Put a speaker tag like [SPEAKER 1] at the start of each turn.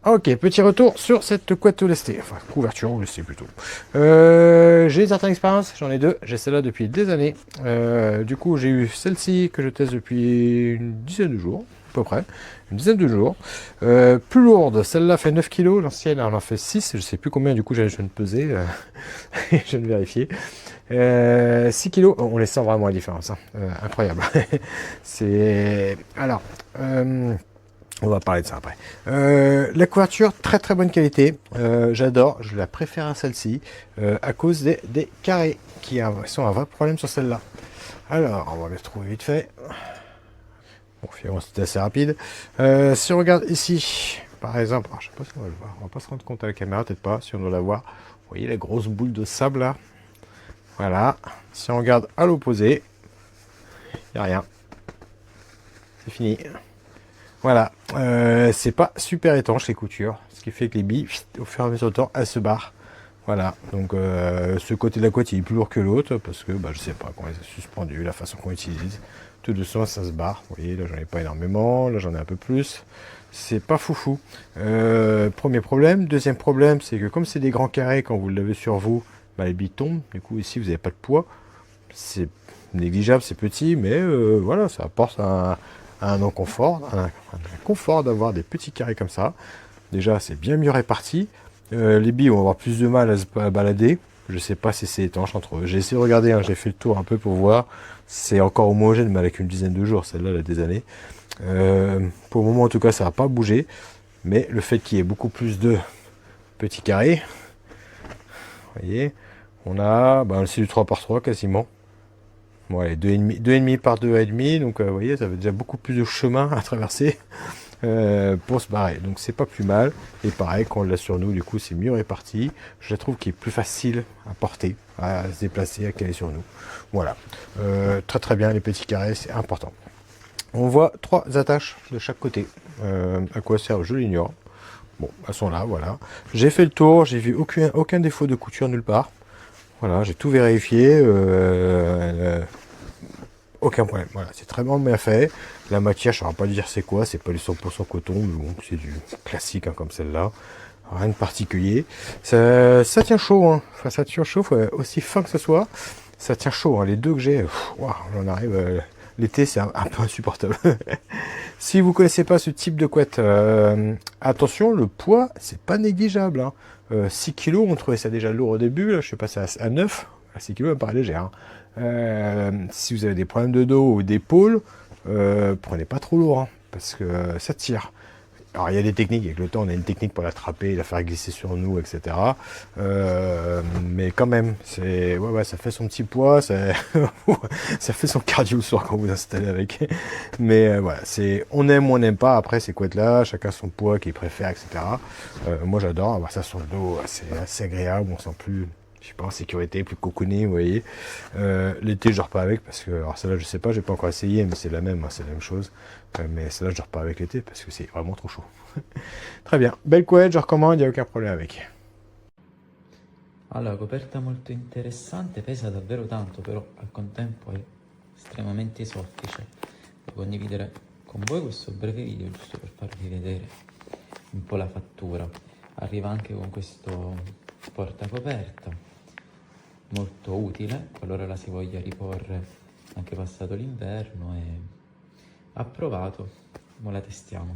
[SPEAKER 1] Ok, petit retour sur cette couette lestée, enfin couverture lestée plutôt. J'ai certaines expériences, j'en ai deux, j'ai celle-là depuis des années. Du coup, j'ai eu celle-ci que je teste depuis une dizaine de jours, à peu près, une dizaine de jours. Plus lourde, celle-là fait 9 kilos, l'ancienne elle en fait 6, je sais plus combien, du coup je viens de peser, je viens de vérifier. 6 kilos, on les sent vraiment la différence, hein. Incroyable. C'est... Alors... on va parler de ça après. La couverture, très très bonne qualité. J'adore, je la préfère à celle-ci à cause des carrés qui sont un vrai problème sur celle-là. Alors, on va les trouver vite fait. Bon, finalement, c'était assez rapide. Si on regarde ici, par exemple, alors, je sais pas si on va le voir, on va pas se rendre compte à la caméra, peut-être pas, si on doit la voir. Vous voyez la grosse boule de sable là? Voilà. Si on regarde à l'opposé, il n'y a rien. C'est fini. Voilà, c'est pas super étanche les coutures, ce qui fait que les billes, au fur et à mesure du temps, elles se barrent. Voilà, donc ce côté de la couette il est plus lourd que l'autre parce que je sais pas comment c'est suspendu, la façon qu'on utilise. Tout doucement ça se barre. Vous voyez, là j'en ai pas énormément, là j'en ai un peu plus. C'est pas foufou. Premier problème. Deuxième problème, c'est que comme c'est des grands carrés, quand vous le lavez sur vous, les billes tombent. Du coup ici vous n'avez pas de poids. C'est négligeable, c'est petit, mais voilà, ça apporte un confort, un confort d'avoir des petits carrés comme ça. Déjà, c'est bien mieux réparti. Les billes vont avoir plus de mal à se balader. Je sais pas si c'est étanche entre eux. J'ai essayé de regarder, hein, j'ai fait le tour un peu pour voir. C'est encore homogène, mais avec une dizaine de jours. Celle-là, elle a des années. Pour le moment, en tout cas, ça va pas bouger. Mais le fait qu'il y ait beaucoup plus de petits carrés, vous voyez, on a c'est du 3 par 3 quasiment. Ouais, 2,5 par 2,5, donc vous voyez, ça fait déjà beaucoup plus de chemin à traverser pour se barrer. Donc c'est pas plus mal. Et pareil, quand on l'a sur nous, du coup, c'est mieux réparti. Je la trouve qu'il est plus facile à porter, à se déplacer, à caler sur nous. Voilà. Très très bien, les petits carrés, c'est important. On voit 3 attaches de chaque côté. À quoi servent, je l'ignore. Bon, elles sont là, voilà. J'ai fait le tour, j'ai vu aucun défaut de couture nulle part. Voilà, j'ai tout vérifié. Aucun problème. Voilà, c'est très bien fait. La matière, je ne saurais pas dire c'est quoi. C'est pas du 100% coton, mais bon, c'est du classique hein, comme celle-là. Rien de particulier. Ça tient chaud. Hein. Enfin, ça tient chaud. Aussi fin que ce soit, ça tient chaud. Hein. Les deux que j'ai, j'en arrive. L'été, c'est un peu insupportable. Si vous connaissez pas ce type de couette, attention, le poids, c'est pas négligeable. Hein. 6 kilos, on trouvait ça déjà lourd au début. Là, je suis passé à 9. À 6 kilos, ça me paraît léger. Hein. Si vous avez des problèmes de dos ou d'épaule, prenez pas trop lourd, hein, parce que ça tire. Alors il y a des techniques, avec le temps on a une technique pour l'attraper, la faire glisser sur nous, etc. Mais quand même, ça fait son petit poids, ça, ça fait son cardio le soir quand vous installez avec. Mais voilà, on aime ou on n'aime pas, après ces couettes-là, chacun son poids qu'il préfère, etc. Moi j'adore avoir ça sur le dos, c'est assez agréable, on sent plus... Je sais pas, en sécurité, plus cocooné, vous voyez. L'été, je dors pas avec parce que, alors celle-là, je sais pas, j'ai pas encore essayé, mais c'est la même, hein, c'est la même chose. Mais celle-là, je dors pas avec l'été parce que c'est vraiment trop chaud. Très bien, belle couette, je recommande, il n'y a aucun problème avec.
[SPEAKER 2] Allora, coperta molto interessante, pesa davvero tanto, però al contempo è estremamente soffice. Devo condividere con voi questo breve video giusto per farvi vedere un po' la fattura. Arriva anche con questo portacoperta, molto utile qualora la si voglia riporre anche passato l'inverno, e approvato, ora la testiamo.